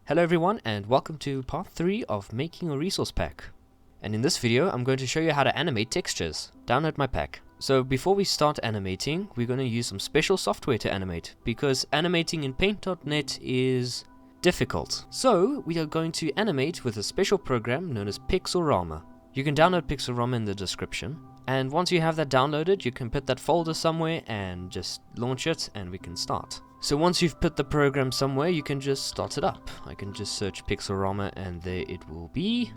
Hello everyone and welcome to part 3 of making a resource pack. And in this video I'm going to show you how to animate textures. Download my pack. So before we start animating, we're going to use some special software to animate, because animating in Paint.net is difficult. So we are going to animate with a special program known as Pixelorama. You can download Pixelorama in the description, and once you have that downloaded you can put that folder somewhere and just launch it and we can start. So once you've put the program somewhere, you can just start it up. I can just search Pixelorama and there it will be.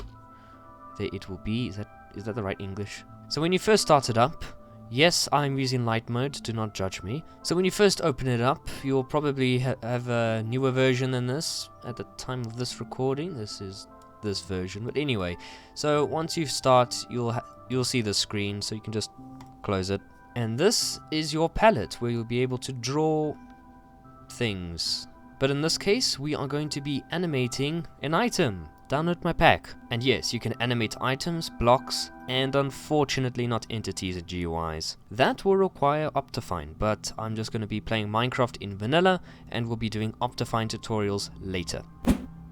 There it will be. Is that the right English? So when you first start it up, yes, I'm using light mode, do not judge me. So when you first open it up, you'll probably have a newer version than this. At the time of this recording, this is this version. But anyway, so once you start, you'll see the screen, so you can just close it. And this is your palette where you'll be able to draw things, but in this case we are going to be animating an item. Download my pack. And yes, you can animate items, blocks, and unfortunately not entities and GUIs. That will require Optifine, but I'm just going to be playing Minecraft in vanilla and we'll be doing Optifine tutorials later.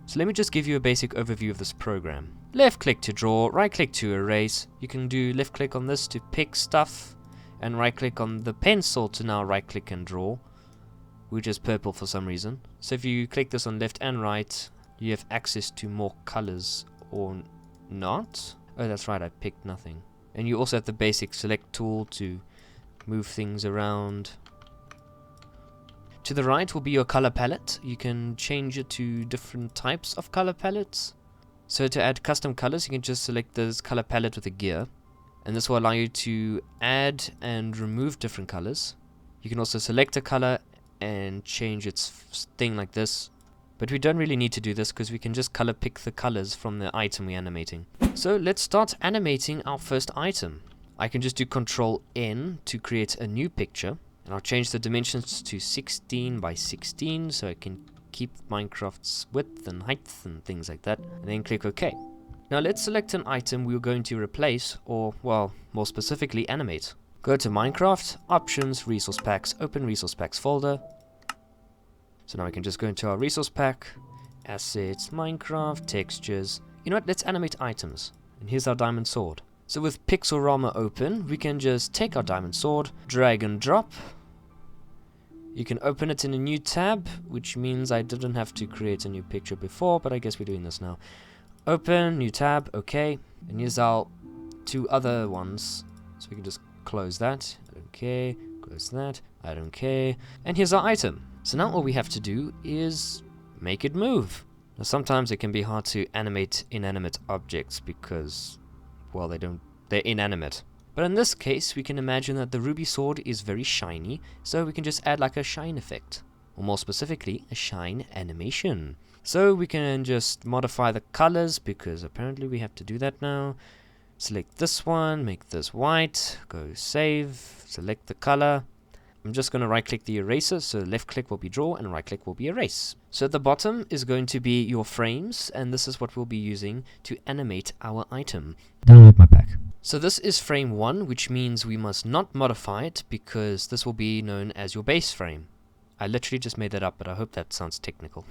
So let me just give you a basic overview of this program. Left click to draw, right click to erase. You can do left click on this to pick stuff, and right click on the pencil to now right click and draw, which is purple for some reason. So if you click this on left and right, you have access to more colors or not. Oh, that's right, I picked nothing. And you also have the basic select tool to move things around. To the right will be your color palette. You can change it to different types of color palettes. So to add custom colors, you can just select this color palette with a gear, and this will allow you to add and remove different colors. You can also select a color and change its thing like this, but we don't really need to do this because we can just color pick the colors from the item we're animating. So let's start animating our first item. I can just do Ctrl N to create a new picture, and I'll change the dimensions to 16 by 16 so I can keep Minecraft's width and height and things like that, and then click OK. Now let's select an item we're going to replace, or well, more specifically animate. Go to Minecraft, Options, Resource Packs, open Resource Packs folder. So now we can just go into our Resource Pack, Assets, Minecraft, Textures. You know what, let's animate items. And here's our diamond sword. So with Pixelorama open, we can just take our diamond sword, drag and drop. You can open it in a new tab, which means I didn't have to create a new picture before, but I guess we're doing this now. Open, new tab, okay. And here's our two other ones. So we can just close that, I don't care, close that, I don't care, and here's our item. So now all we have to do is make it move. Now sometimes it can be hard to animate inanimate objects because, well, they're inanimate. But in this case we can imagine that the ruby sword is very shiny, so we can just add like a shine effect, or more specifically a shine animation. So we can just modify the colors, because apparently we have to do that now. Select this one, make this white, go save, select the color. I'm just going to right click the eraser, so left click will be draw and right click will be erase. So at the bottom is going to be your frames, and this is what we'll be using to animate our item. Download my pack. So this is frame 1, which means we must not modify it because this will be known as your base frame. I literally just made that up, but I hope that sounds technical.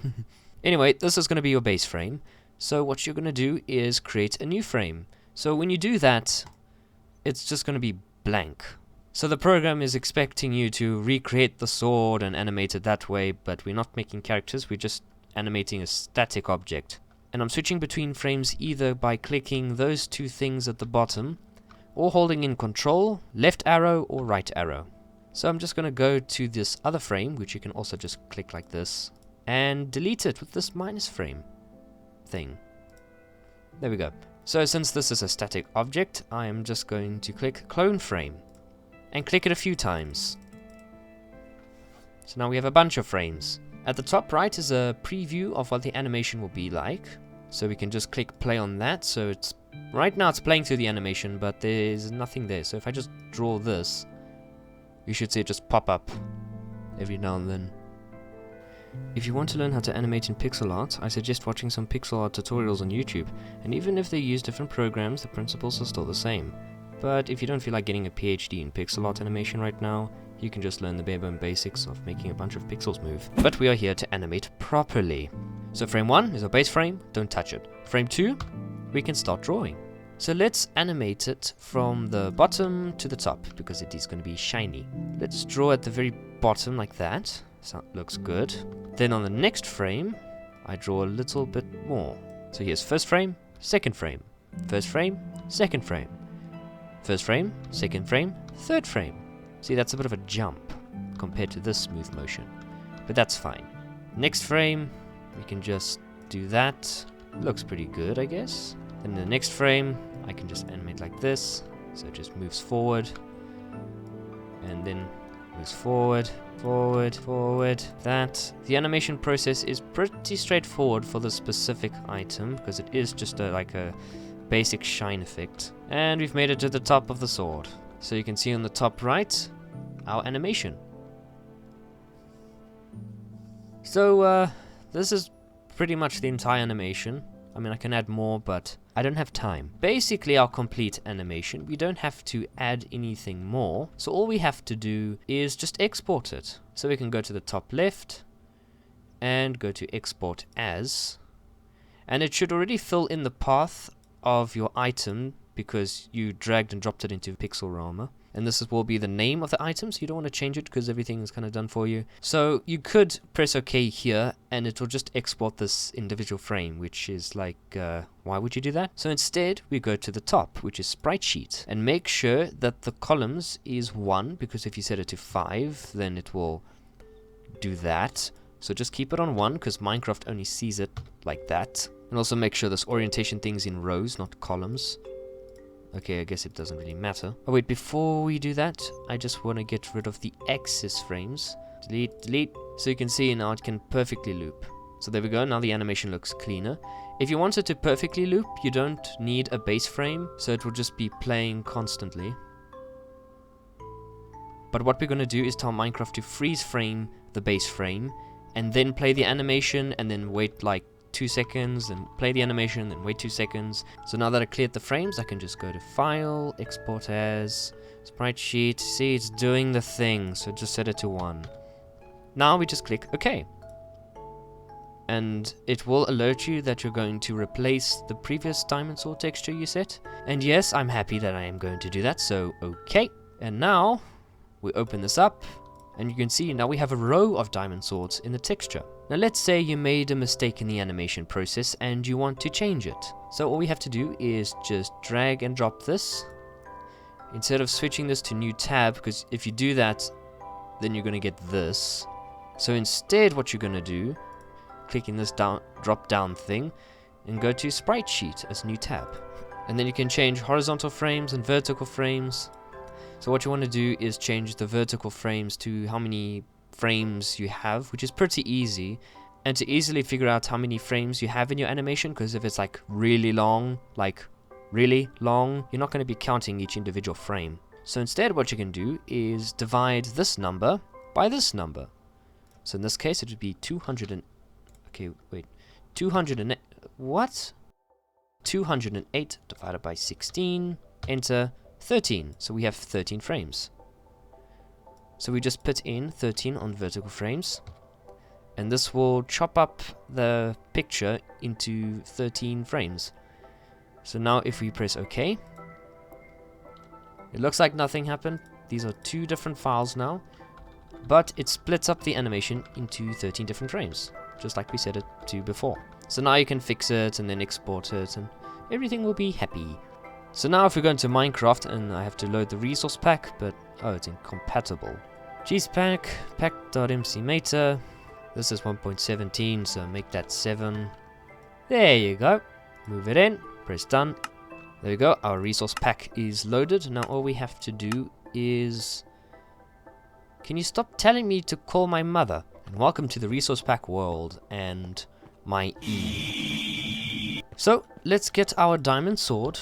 Anyway, this is going to be your base frame. So what you're going to do is create a new frame. So when you do that, it's just going to be blank. So the program is expecting you to recreate the sword and animate it that way, but we're not making characters, we're just animating a static object. And I'm switching between frames either by clicking those two things at the bottom, or holding in Control, left arrow, or right arrow. So I'm just going to go to this other frame, which you can also just click like this, and delete it with this minus frame thing. There we go. So since this is a static object, I am just going to click Clone Frame and click it a few times. So now we have a bunch of frames. At the top right is a preview of what the animation will be like. So we can just click play on that. So it's right now it's playing through the animation, but there's nothing there. So if I just draw this, you should see it just pop up every now and then. If you want to learn how to animate in pixel art, I suggest watching some pixel art tutorials on YouTube, and even if they use different programs, the principles are still the same. But if you don't feel like getting a PhD in pixel art animation right now, you can just learn the bare bone basics of making a bunch of pixels move. But we are here to animate properly. So frame 1 is our base frame, don't touch it. Frame 2, we can start drawing. So let's animate it from the bottom to the top, because it is going to be shiny. Let's draw at the very bottom like that. So looks good. Then on the next frame, I draw a little bit more. So here's first frame, second frame, first frame, second frame, first frame, second frame, third frame. See, that's a bit of a jump compared to this smooth motion, but that's fine. Next frame, we can just do that. Looks pretty good, I guess. Then the next frame, I can just animate like this, so it just moves forward, and then moves forward, forward, forward. That. The animation process is pretty straightforward for the specific item, because it is just like a basic shine effect. And we've made it to the top of the sword. So you can see on the top right, our animation. So this is pretty much the entire animation. I mean, I can add more, but I don't have time. Basically, our complete animation. We don't have to add anything more. So all we have to do is just export it. So we can go to the top left and go to export as. And it should already fill in the path of your item because you dragged and dropped it into Pixelorama. And this will be the name of the item, so you don't want to change it because everything is kind of done for you. So you could press OK here, and it will just export this individual frame, which is like, why would you do that? So instead, we go to the top, which is Sprite Sheet, and make sure that the columns is 1, because if you set it to 5, then it will do that. So just keep it on 1, because Minecraft only sees it like that. And also make sure this orientation thing's in rows, not columns. Okay, I guess it doesn't really matter. Oh wait, before we do that, I just want to get rid of the axis frames. Delete, delete. So you can see now it can perfectly loop. So there we go, now the animation looks cleaner. If you want it to perfectly loop, you don't need a base frame, so it will just be playing constantly. But what we're going to do is tell Minecraft to freeze frame the base frame, and then play the animation, and then wait like 2 seconds, and play the animation, then wait 2 seconds. So now that I cleared the frames, I can just go to File, Export As, Sprite Sheet. See, it's doing the thing, so just set it to 1. Now we just click OK. And it will alert you that you're going to replace the previous diamond sword texture you set. And yes, I'm happy that I am going to do that, so OK. And now we open this up, and you can see now we have a row of diamond swords in the texture. Now let's say you made a mistake in the animation process and you want to change it. So all we have to do is just drag and drop this. Instead of switching this to new tab, because if you do that, then you're going to get this. So instead what you're going to do, click in this drop down thing and go to Sprite Sheet as new tab. And then you can change horizontal frames and vertical frames. So what you want to do is change the vertical frames to how many frames you have, which is pretty easy. And to easily figure out how many frames you have in your animation, because if it's like really long, you're not going to be counting each individual frame. So instead what you can do is divide this number by this number. So in this case it would be 208 divided by 16, enter 13. So we have 13 frames. So we just put in 13 on vertical frames, and this will chop up the picture into 13 frames. So now if we press OK, it looks like nothing happened. These are 2 different files now, but it splits up the animation into 13 different frames, just like we set it to before. So now you can fix it and then export it, and everything will be happy. So now if we go into Minecraft, and I have to load the resource pack, but oh, it's incompatible. Cheesepack, pack.mcmater. This is 1.17, so make that 7. There you go. Move it in, press done. There we go, our resource pack is loaded. Now all we have to do is... Can you stop telling me to call my mother? And welcome to the resource pack world and my E. So let's get our diamond sword.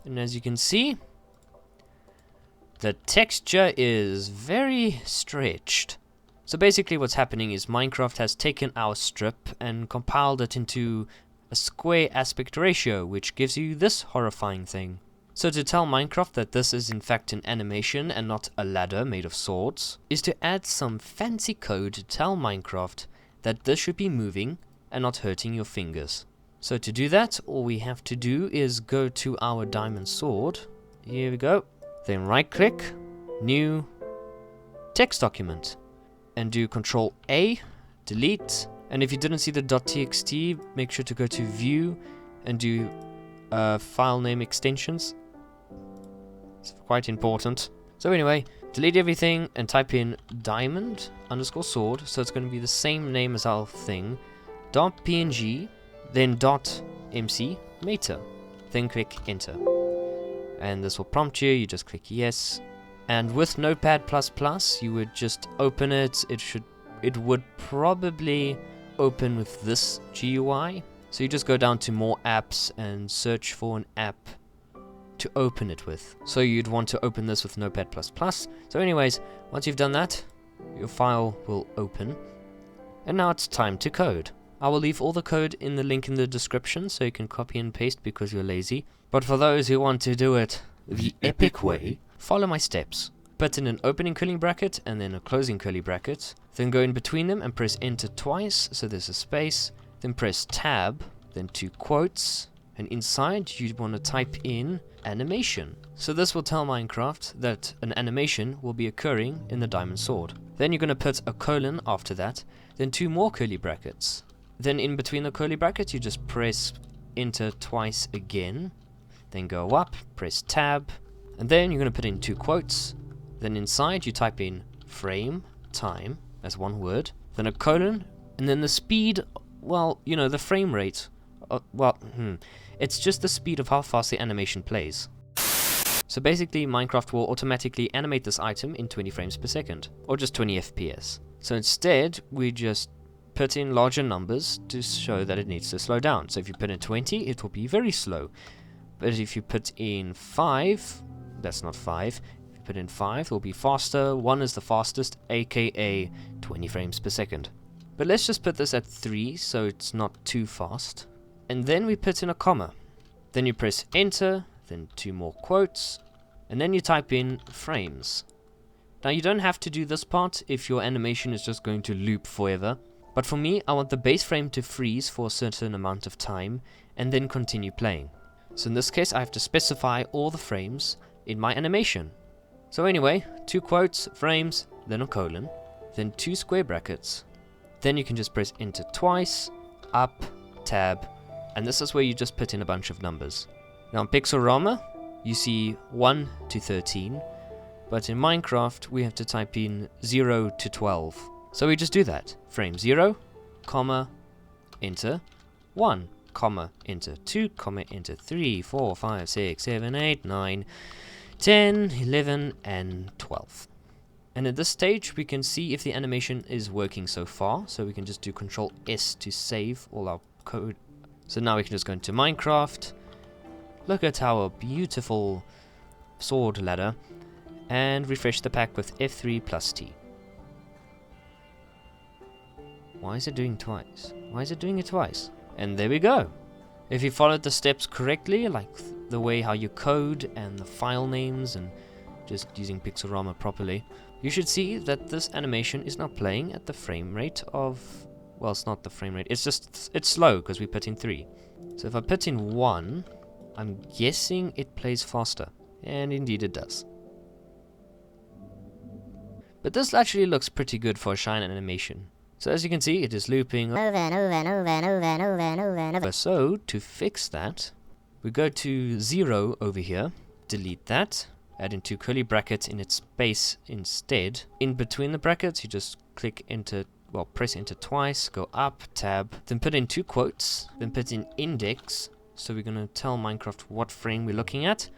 And as you can see, the texture is very stretched. So basically what's happening is Minecraft has taken our strip and compiled it into a square aspect ratio, which gives you this horrifying thing. So to tell Minecraft that this is in fact an animation and not a ladder made of swords, is to add some fancy code to tell Minecraft that this should be moving and not hurting your fingers. So to do that, all we have to do is go to our diamond sword. Here we go. Then right click, new text document, and do Control A, delete. And if you didn't see the .txt, make sure to go to view and do file name extensions. It's quite important. So anyway, delete everything and type in diamond_sword. So it's going to be the same name as our thing. .png, then .mc meter. Then click enter. And this will prompt you. You just click yes. And with Notepad++, you would just open it. It would probably open with this GUI. So you just go down to more apps and search for an app to open it with. So you'd want to open this with Notepad++. So anyways, once you've done that, your file will open. And now it's time to code. I will leave all the code in the link in the description so you can copy and paste because you're lazy. But for those who want to do it the epic way, follow my steps. Put in an opening curly bracket and then a closing curly bracket. Then go in between them and press enter twice, so there's a space. Then press tab, then 2 quotes. And inside you want to type in animation. So this will tell Minecraft that an animation will be occurring in the diamond sword. Then you're going to put a colon after that, then 2 more curly brackets. Then in between the curly brackets you just press enter twice again. Then go up, press tab, and then you're going to put in 2 quotes. Then inside you type in frame time as one word, then a colon, and then the speed, well, you know, the frame rate. It's just the speed of how fast the animation plays. So basically Minecraft will automatically animate this item in 20 frames per second, or just 20 FPS. So instead we just put in larger numbers to show that it needs to slow down. So if you put in 20, it will be very slow. But if you put in 5, that's not 5. If you put in 5, it will be faster. 1 is the fastest, aka 20 frames per second. But let's just put this at 3 so it's not too fast. And then we put in a comma. Then you press enter, then 2 more quotes, and then you type in frames. Now you don't have to do this part if your animation is just going to loop forever. But for me, I want the base frame to freeze for a certain amount of time and then continue playing. So in this case, I have to specify all the frames in my animation. So anyway, 2 quotes, frames, then a colon, then 2 square brackets. Then you can just press enter twice, up, tab, and this is where you just put in a bunch of numbers. Now in Pixelorama, you see 1 to 13, but in Minecraft, we have to type in 0 to 12. So we just do that. Frame 0, comma, enter, 1, comma, enter 2, comma, enter 3, 4, 5, 6, 7, 8, 9, 10, 11, and 12. And at this stage, we can see if the animation is working so far. So we can just do Control S to save all our code. So now we can just go into Minecraft. Look at our beautiful sword ladder. And refresh the pack with F3 plus T. Why is it doing twice? Why is it doing it twice? And there we go. If you followed the steps correctly, like the way how you code and the file names and just using Pixelorama properly, you should see that this animation is now playing at the frame rate of, well, it's not the frame rate, it's slow because we put in 3. So if I put in 1, I'm guessing it plays faster. And indeed it does. But this actually looks pretty good for a shine animation. So as you can see, it is looping over and over and over and over and over and over and over. So to fix that, we go to 0 over here, delete that, add in 2 curly brackets in its space instead. In between the brackets, you just click enter, well, press enter twice, go up, tab, then put in 2 quotes, then put in index. So we're going to tell Minecraft what frame we're looking at,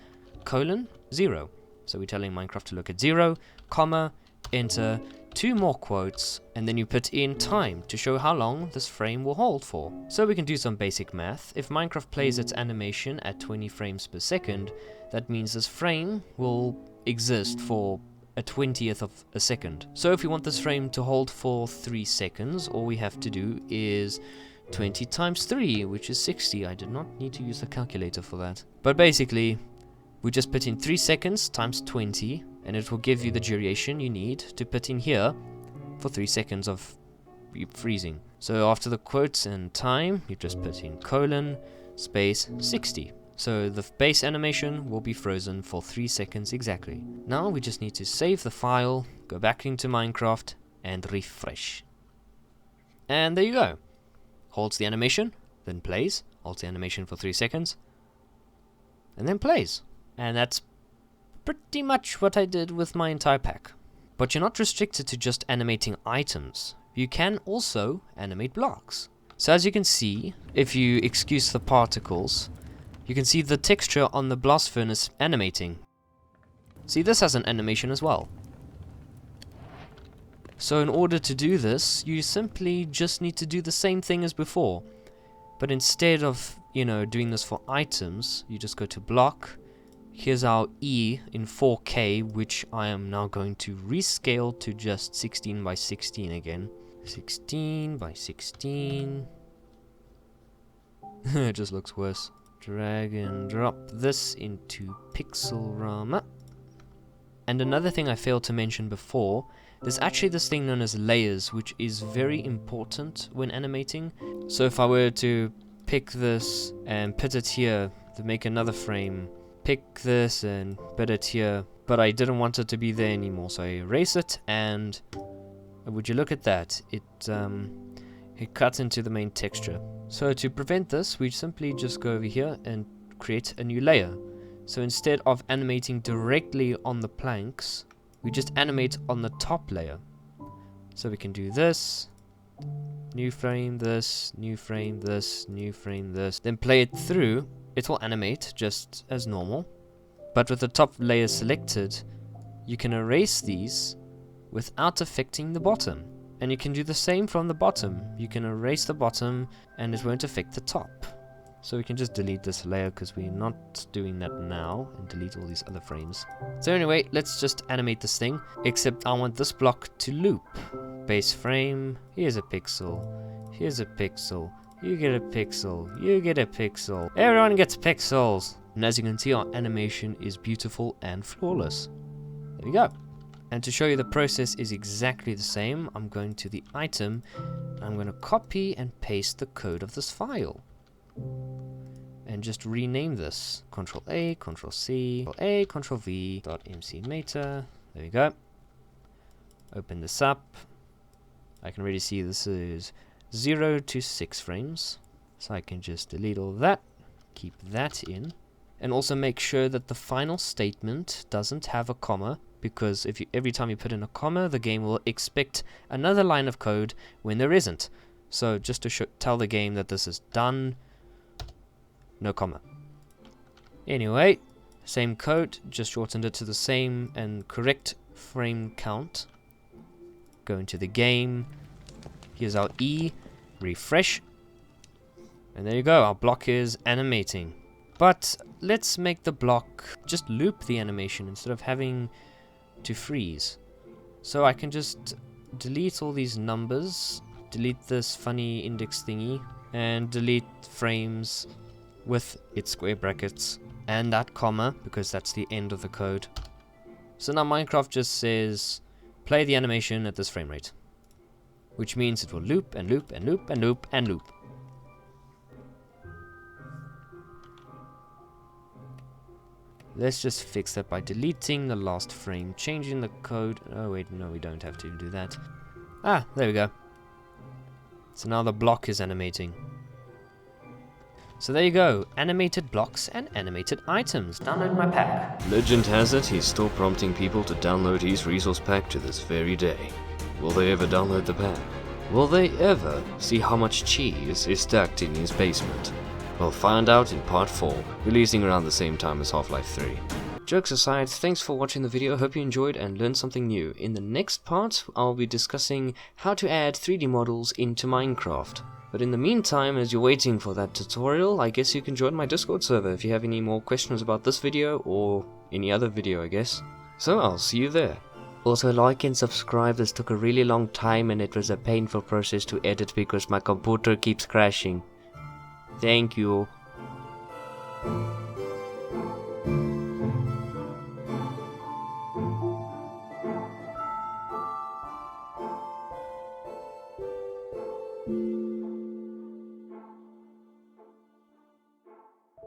colon, 0. So we're telling Minecraft to look at 0, comma, enter, 2 more quotes, and then you put in time to show how long this frame will hold for. So we can do some basic math. If Minecraft plays its animation at 20 frames per second, that means this frame will exist for a 20th of a second. So if we want this frame to hold for 3 seconds, all we have to do is 20 times 3, which is 60. I did not need to use the calculator for that. But basically, we just put in 3 seconds times 20, and it will give you the duration you need to put in here for 3 seconds of be freezing. So after the quotes and time, you just put in colon, space, 60. So the base animation will be frozen for 3 seconds exactly. Now we just need to save the file, go back into Minecraft, and refresh. And there you go. Holds the animation, then plays, holds the animation for 3 seconds, and then plays. And that's pretty much what I did with my entire pack. But you're not restricted to just animating items. You can also animate blocks. So as you can see, if you excuse the particles, you can see the texture on the blast furnace animating. See, this has an animation as well. So in order to do this, you simply just need to do the same thing as before. But instead of, doing this for items, you just go to block. Here's our E in 4K, which I am now going to rescale to just 16 by 16 again. 16 by 16. It just looks worse. Drag and drop this into Pixelorama. And another thing I failed to mention before, there's actually this thing known as layers, which is very important when animating. So if I were to pick this and put it here to make another frame, pick this and put it here, but I didn't want it to be there anymore, so I erase it, and would you look at that, it cuts into the main texture. So to prevent this, we simply just go over here and create a new layer. So instead of animating directly on the planks, we just animate on the top layer. So we can do this, new frame this, new frame this, new frame this, then play it through. It will animate just as normal, but with the top layer selected, you can erase these without affecting the bottom. And you can do the same from the bottom. You can erase the bottom and it won't affect the top. So we can just delete this layer because we're not doing that now, and delete all these other frames. So anyway, let's just animate this thing, except I want this block to loop. Base frame, here's a pixel, here's a pixel, you get a pixel, you get a pixel, everyone gets pixels. And as you can see, our animation is beautiful and flawless. There we go. And to show you the process is exactly the same, I'm going to the item, and I'm going to copy and paste the code of this file. And just rename this. Ctrl A, Ctrl C, Ctrl A, Ctrl V, .mcmeta. There we go. Open this up. I can already see this is 0 to 6 frames. So I can just delete all that, keep that in, and also make sure that the final statement doesn't have a comma, because if every time you put in a comma, the game will expect another line of code when there isn't. So just to tell the game that this is done, no comma. Anyway, same code, just shortened it to the same and correct frame count. Go into the game. Here's our E. Refresh. And there you go, our block is animating. But let's make the block just loop the animation instead of having to freeze. So I can just delete all these numbers, delete this funny index thingy, and delete frames with its square brackets and that comma, because that's the end of the code. So now Minecraft just says play the animation at this frame rate, which means it will loop and loop and loop and loop and loop. Let's just fix that by deleting the last frame, changing the code. Oh wait, no, we don't have to do that. Ah, there we go. So now the block is animating. So there you go, animated blocks and animated items. Download my pack. Legend has it he's still prompting people to download his Resourcepack to this very day. Will they ever download the pack? Will they ever see how much cheese is stacked in his basement? We'll find out in part 4, releasing around the same time as Half-Life 3. Jokes aside, thanks for watching the video, hope you enjoyed and learned something new. In the next part, I'll be discussing how to add 3D models into Minecraft. But in the meantime, as you're waiting for that tutorial, I guess you can join my Discord server if you have any more questions about this video or any other video, I guess. So I'll see you there. Also, like and subscribe. This took a really long time and it was a painful process to edit because my computer keeps crashing. Thank you.